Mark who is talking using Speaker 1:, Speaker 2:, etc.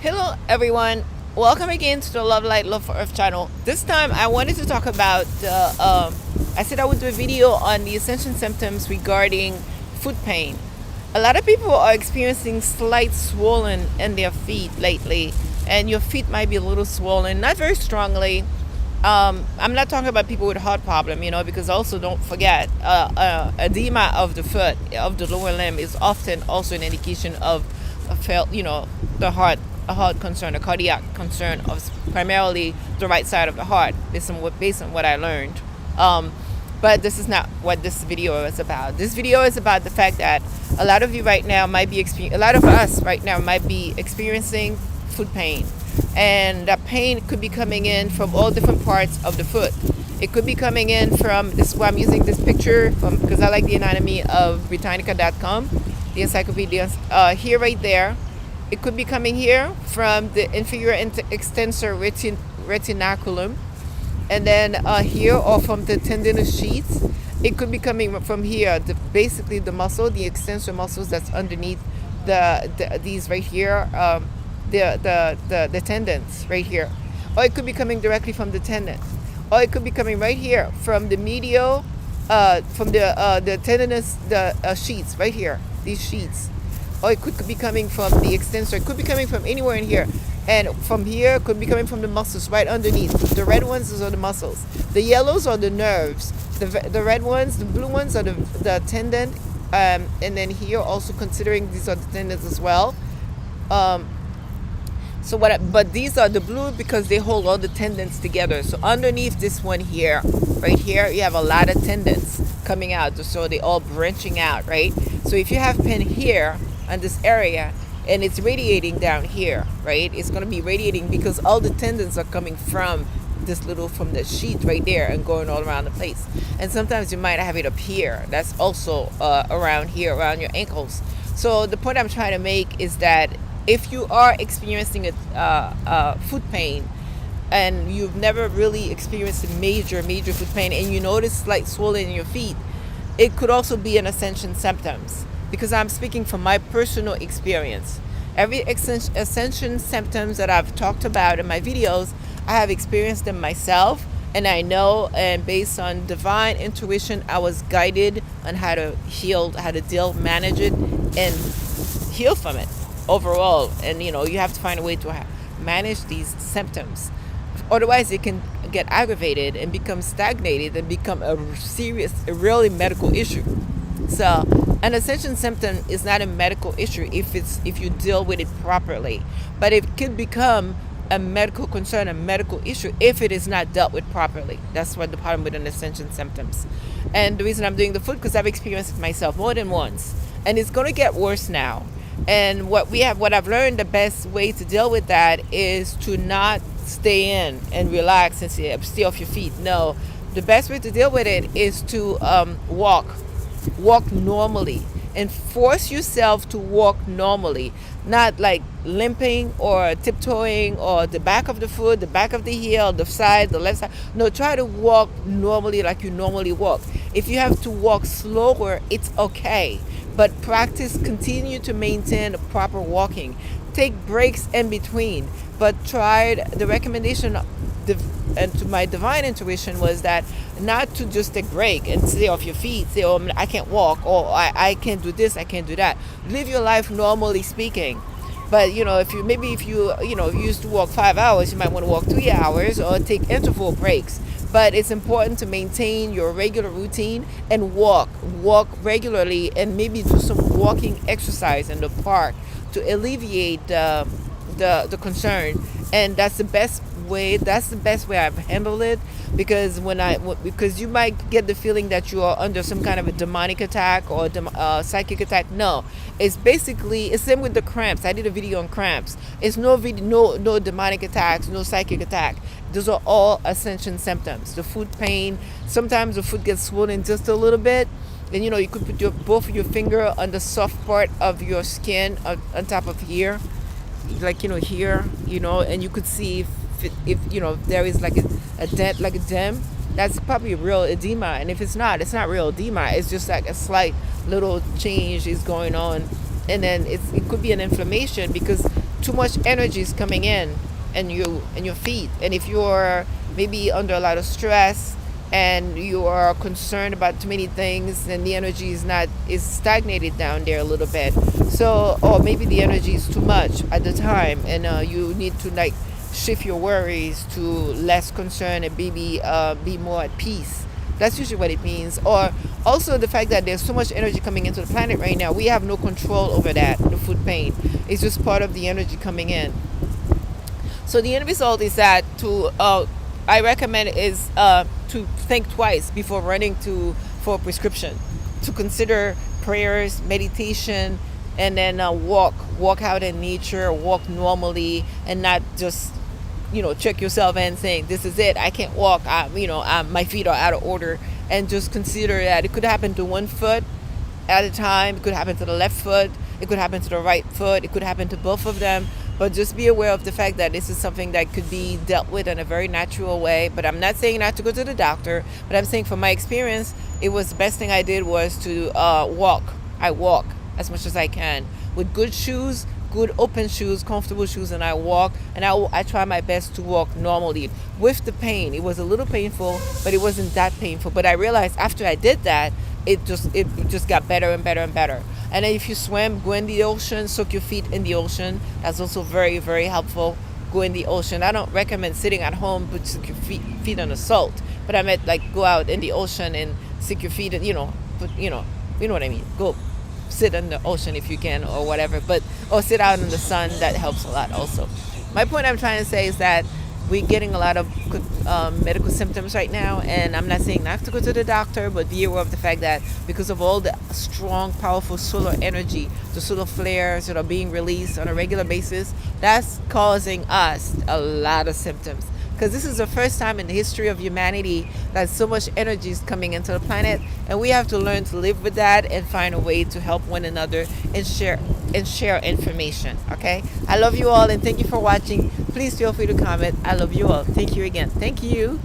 Speaker 1: Hello everyone, welcome again to the Love Light Love for Earth channel. This time I wanted to talk about I said I would do a video on the Ascension symptoms regarding foot pain. A lot of people are experiencing slight swollen in their feet lately, and your feet might be a little swollen, not very strongly. I'm not talking about people with heart problem, because also don't forget, edema of the foot, of the lower limb, is often also an indication of the heart, a heart concern, a cardiac concern of primarily the right side of the heart, based on what I learned. But this is not what this video is about. This video is about the fact that a lot of you right now might be a lot of us right now might be experiencing foot pain, and that pain could be coming in from all different parts of the foot. It could be coming in from this. Why I'm using this picture from, because I like the anatomy of Britannica.com, the encyclopedia. Here, right there. It could be coming here from the inferior extensor retinaculum, and then here, or from the tendinous sheaths. It could be coming from here, basically the muscle, the extensor muscles that's underneath these right here, the tendons right here. Or it could be coming directly from the tendons. Or it could be coming right here from the medial, from the tendinous, sheaths right here, these sheaths. Or it could be coming from the extensor. It could be coming from anywhere in here. And from here, it could be coming from the muscles right underneath. The red ones, those are the muscles. The yellows are the nerves. The red ones, the blue ones are the tendon. And then here, also considering these are the tendons as well. But these are the blue because they hold all the tendons together. So underneath this one here, right here, you have a lot of tendons coming out. So they all branching out, right? So if you have pain here, on this area, and it's radiating down here, right? It's going to be radiating because all the tendons are coming from from the sheath right there and going all around the place. And sometimes you might have it up here. That's also around here, around your ankles. So the point I'm trying to make is that if you are experiencing a foot pain, and you've never really experienced major foot pain, and you notice slight swelling in your feet, it could also be an Ascension symptoms. Because I'm speaking from my personal experience. Every ascension symptoms that I've talked about in my videos, I have experienced them myself, and I know, and based on divine intuition, I was guided on how to heal, how to manage it, and heal from it overall. And you have to find a way to manage these symptoms. Otherwise, it can get aggravated and become stagnated and become a really medical issue. So an ascension symptom is not a medical issue if you deal with it properly, but it could become a medical concern, a medical issue, if it is not dealt with properly. That's what the problem with an ascension symptoms. And the reason I'm doing the foot, because I've experienced it myself more than once, and it's going to get worse now. And what I've learned, the best way to deal with that is to not stay in and relax and stay off your feet. No, the best way to deal with it is to walk normally, and force yourself to walk normally, not like limping or tiptoeing or the back of the foot, the back of the heel, the side, the left side. No, try to walk normally like you normally walk. If you have to walk slower, it's okay, but continue to maintain proper walking. Take breaks in between, but the recommendation and to my divine intuition was that not to just take a break and stay off your feet, say, oh, I can't walk, or I can't do this, I can't do that. Live your life normally speaking. But if you used to walk 5 hours, you might want to walk 3 hours, or take interval breaks. But it's important to maintain your regular routine and walk regularly, and maybe do some walking exercise in the park to alleviate the concern. And that's the best way I've handled it, because because you might get the feeling that you are under some kind of a demonic attack or psychic attack. No, it's same with the cramps. I did a video on cramps. It's no demonic attacks, no psychic attack. Those are all ascension symptoms. The foot pain, sometimes the foot gets swollen just a little bit, and you could put both of your finger on the soft part of your skin on top of here, like here, and you could see if there is like a dent, like a dam, that's probably real edema. And if it's not real edema. It's just like a slight little change is going on, and then it could be an inflammation, because too much energy is coming in and your feet. And if you're maybe under a lot of stress and you are concerned about too many things, then the energy is stagnated down there a little bit. So, or maybe the energy is too much at the time, and you need to like shift your worries to less concern and maybe be more at peace. That's usually what it means. Or also the fact that there's so much energy coming into the planet right now, we have no control over that. The foot pain is just part of the energy coming in. So the end result is that I recommend is to think twice before running for a prescription, to consider prayers, meditation, and then walk out in nature, walk normally, and not just check yourself and saying this is it, I can't walk, my feet are out of order, and just consider that it could happen to one foot at a time. It could happen to the left foot, it could happen to the right foot, it could happen to both of them. But just be aware of the fact that this is something that could be dealt with in a very natural way. But I'm not saying not to go to the doctor, but I'm saying from my experience, it was the best thing I did was to walk. I walk as much as I can with good shoes, good open shoes, comfortable shoes, and I walk, and I try my best to walk normally with the pain. It was a little painful, but it wasn't that painful. But I realized after I did that, it just got better and better and better. And then if you swim, go in the ocean, soak your feet in the ocean. That's also very, very helpful. Go in the ocean. I don't recommend sitting at home, but soak your feet on the salt. But I meant like go out in the ocean and stick your feet in, put, you know what I mean. Go sit in the ocean if you can, or whatever. Or sit out in the sun. That helps a lot also. My point I'm trying to say is that we're getting a lot of medical symptoms right now, and I'm not saying not to go to the doctor, but be aware of the fact that because of all the strong, powerful solar energy, the solar flares that are being released on a regular basis, that's causing us a lot of symptoms. Because this is the first time in the history of humanity that so much energy is coming into the planet, and we have to learn to live with that and find a way to help one another and share information. Okay, I love you all, and thank you for watching. Please feel free to comment. I love you all. Thank you again. Thank you.